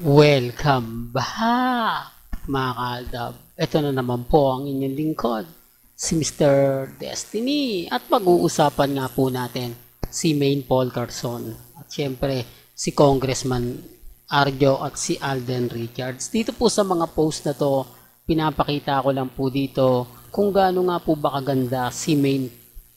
Welcome back, mga kaaldab. Ito na naman po ang inyong lingkod, si Mr. Destiny. At pag-uusapan nga po natin si Maine Paul Carson. At syempre, si Congressman Arjo at si Alden Richards. Dito po sa mga post na to, pinapakita ko lang po dito kung gaano nga po ba kaganda si Maine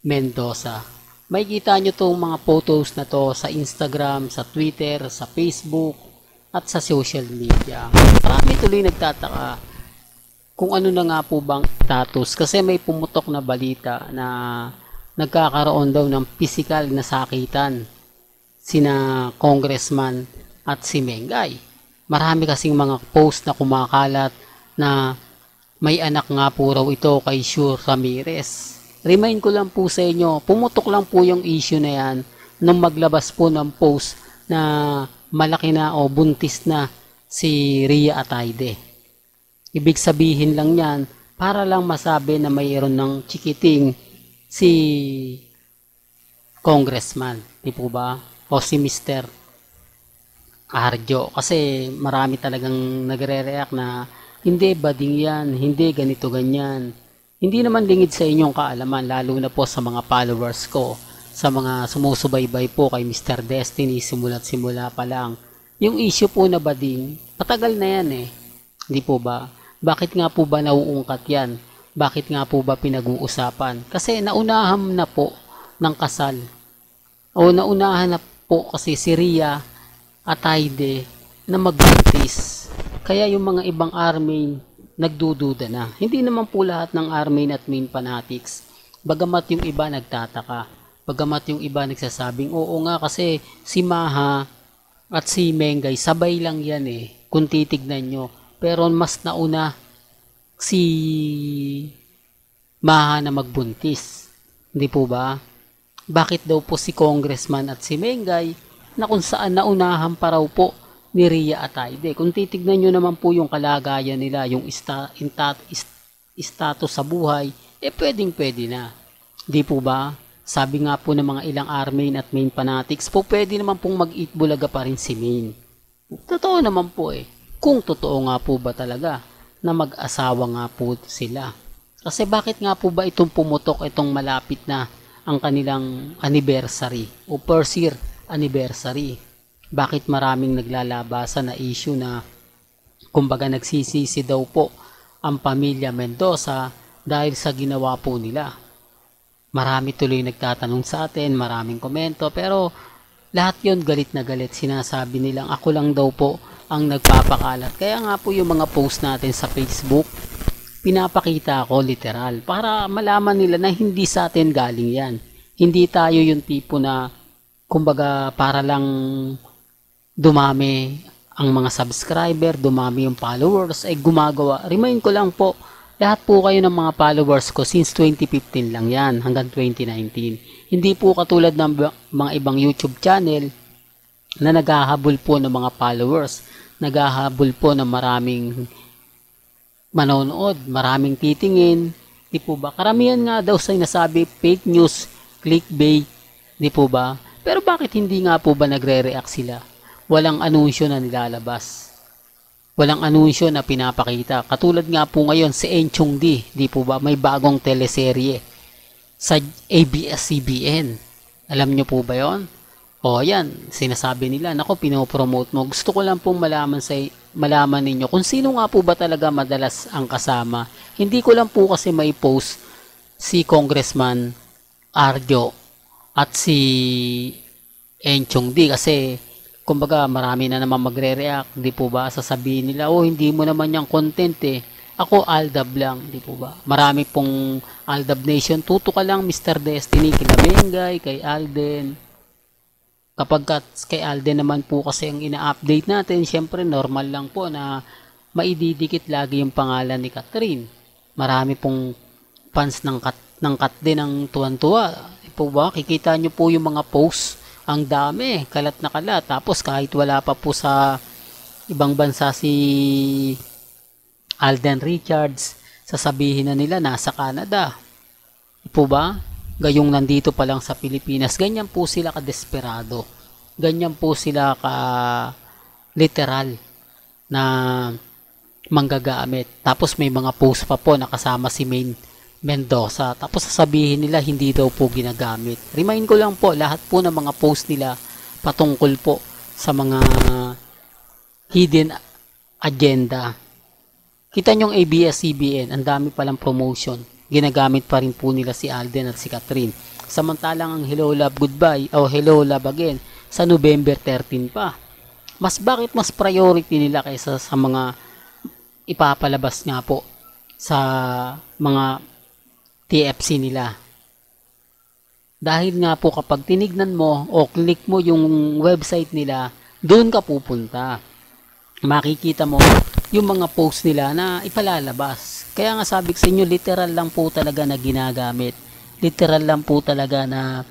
Mendoza. May kita nyo tong mga photos na to sa Instagram, sa Twitter, sa Facebook, at sa social media. Marami tuloy nagtataka kung ano na nga po bang status kasi may pumutok na balita na nagkakaroon daw ng physical na sakitan sina Congressman at si Mengay. Marami kasing mga post na kumakalat na may anak nga po raw ito kay Sure Ramirez. Remind ko lang po sa inyo, pumutok lang po yung issue na yan nung maglabas po ng post na malaki na o buntis na si Rhea Atayde. Ibig sabihin lang yan, para lang masabi na mayroon ng chikiting si Congressman, di po ba? O si Mr. Arjo. Kasi marami talagang nagre-react na hindi bading yan, hindi ganito ganyan. Hindi naman lingid sa inyong kaalaman, lalo na po sa mga followers ko, sa mga sumusubaybay po kay Mr. Destiny simula't simula pa lang. Yung issue po na bading, patagal na yan eh. Hindi po ba? Bakit nga po ba nauungkat yan? Bakit nga po ba pinag-uusapan? Kasi naunahan na po ng kasal. O naunahan na po kasi si Rhea Atayde na magbuntis. Kaya yung mga ibang army nagdududa na. Hindi naman po lahat ng army at main fanatics. Bagamat yung iba nagtataka. Bagamat yung iba nagsasabing, oo nga kasi si Maha at si Mengay, sabay lang yan eh, kung titignan nyo. Pero mas nauna si Maha na magbuntis. Hindi po ba? Bakit daw po si Congressman at si Mengay na kung saan naunahan pa raw po ni Rhea Atayde? Kung titignan nyo naman po yung kalagayan nila, yung status sa buhay, eh pwedeng pwede na. Hindi po ba? Sabi nga po ng mga ilang armain at main fanatics po, pwede naman pong mag-eat bulaga pa rin si Maine. Totoo naman po eh. Kung totoo nga po ba talaga na mag-asawa nga po sila. Kasi bakit nga po ba itong pumutok, itong malapit na ang kanilang anniversary o first year anniversary? Bakit maraming naglalabasan na issue na kumbaga nagsisisi daw po ang pamilya Mendoza dahil sa ginawa po nila? Marami tuloy nagtatanong sa atin, maraming komento, pero lahat yon galit na galit. Sinasabi nilang ako lang daw po ang nagpapakalat. Kaya nga po yung mga post natin sa Facebook, pinapakita ko literal para malaman nila na hindi sa atin galing yan. Hindi tayo yung tipo na kumbaga para lang dumami ang mga subscriber, dumami yung followers, ay gumagawa. Remind ko lang po, lahat po kayo ng mga followers ko since 2015 lang yan hanggang 2019. Hindi po katulad ng mga ibang YouTube channel na naghahabol po ng mga followers. Naghahabol po ng maraming manonood, maraming titingin. Di po ba? Karamihan nga daw sa nasabi fake news, clickbait. Di po ba? Pero bakit hindi nga po ba nagre-react sila? Walang anunsyo na nilalabas. Walang anunsyo na pinapakita. Katulad nga po ngayon si Enchong D, di po ba? May bagong teleserye sa ABS-CBN. Alam nyo po ba yon? O yan, sinasabi nila, nako pinopromote mo. Gusto ko lang pong malaman ninyo kung sino nga po ba talaga madalas ang kasama. Hindi ko lang po kasi may post si Congressman Arjo at si Enchong D kasi kumbaga marami na naman magre-react, di po ba? Sasabihin nila, oh hindi mo naman yung content eh. Ako Aldab lang, di po ba? Marami pong Aldab Nation. Tuto ka lang Mr. Destiny, kina Mengay, kay Alden. Kapag kay Alden naman po kasi ang ina-update natin, syempre normal lang po na maididikit lagi yung pangalan ni Catherine. Marami pong fans ng kat din ang tuwan-tuwa. Di po ba? Kikita nyo po yung mga posts. Ang dami, kalat na kalat. Tapos kahit wala pa po sa ibang bansa si Alden Richards, sasabihin na nila nasa Canada. Po ba? Gayong nandito pa lang sa Pilipinas. Ganyan po sila ka-desperado. Ganyan po sila ka literal na manggagamit. Tapos may mga post pa po nakasama si Main Mendoza. Tapos sasabihin nila hindi daw po ginagamit. Remind ko lang po, lahat po ng mga post nila patungkol po sa mga hidden agenda. Kita nyong ABS-CBN, ang dami palang promotion. Ginagamit pa rin po nila si Alden at si Catherine. Samantalang ang Hello Love Goodbye o Hello Love Again sa November 13 pa. Bakit mas priority nila kaysa sa mga ipapalabas nga po sa mga TFC nila. Dahil nga po kapag tinignan mo o click mo yung website nila, doon ka pupunta. Makikita mo yung mga post nila na ipalalabas. Kaya nga sabi ko sa inyo, literal lang po talaga na ginagamit. Literal lang po talaga na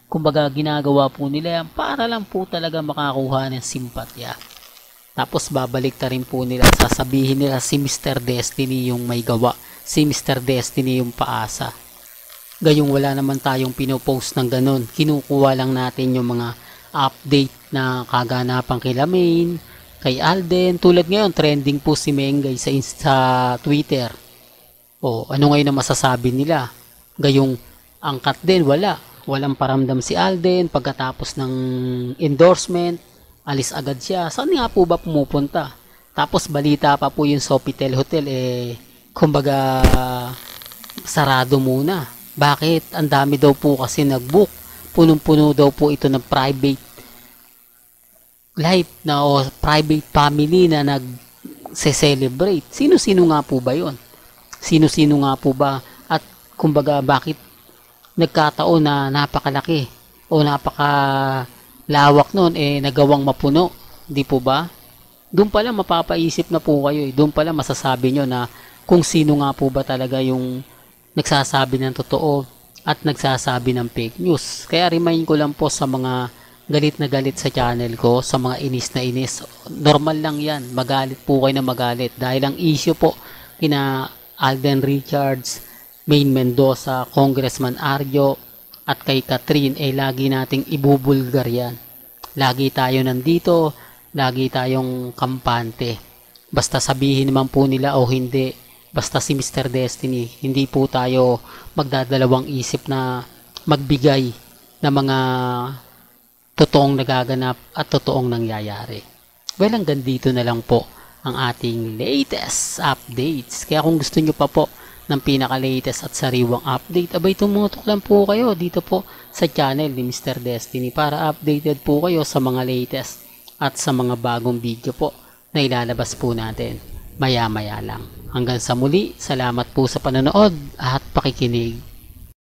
kumbaga ginagawa po nila yan para lang po talaga makakuha ng simpatya. Tapos babalik ta rin po nila, sasabihin nila si Mr. Destiny yung may gawa. Si Mr. Destiny yung paasa. Gayong wala naman tayong pinopost ng ganun. Kinukuha lang natin yung mga update na kaganapang kila Main, kay Alden. Tulad ngayon, trending po si Mengay sa Twitter. O, ano ngayon na masasabi nila? Gayong angkat din, walang paramdam si Alden. Pagkatapos ng endorsement, alis agad siya. Saan nga po ba pumupunta? Tapos balita pa po yung Sofitel Hotel, kumbaga sarado muna. Bakit? Ang dami daw po kasi nag-book. Punong-puno daw po ito ng private life na o private family na nag-celebrate. Sino-sino nga po ba yon? Sino-sino nga po ba? At kumbaga bakit nagkataon na napakalaki o napakalawak nun nagawang mapuno? Di po ba? Doon pala mapapaisip na po kayo. Doon pala masasabi nyo na kung sino nga po ba talaga yung nagsasabi ng totoo at nagsasabi ng fake news. Kaya remind ko lang po sa mga galit na galit sa channel ko, sa mga inis na inis. Normal lang yan. Magalit po kayo na magalit. Dahil ang issue po kina Alden Richards, Main Mendoza, Congressman Arjo at kay Catherine lagi nating ibubulgar yan. Lagi tayo nandito, lagi tayong kampante. Basta sabihin naman po nila o hindi, basta si Mr. Destiny, hindi po tayo magdadalawang isip na magbigay ng mga totoong nagaganap at totoong nangyayari. Well, hanggang dito na lang po ang ating latest updates. Kaya kung gusto nyo pa po ng pinaka-latest at sariwang update, abay tumutok lang po kayo dito po sa channel ni Mr. Destiny para updated po kayo sa mga latest at sa mga bagong video po na ilalabas po natin maya-maya lang. Hanggang sa muli, salamat po sa panonood at pakikinig.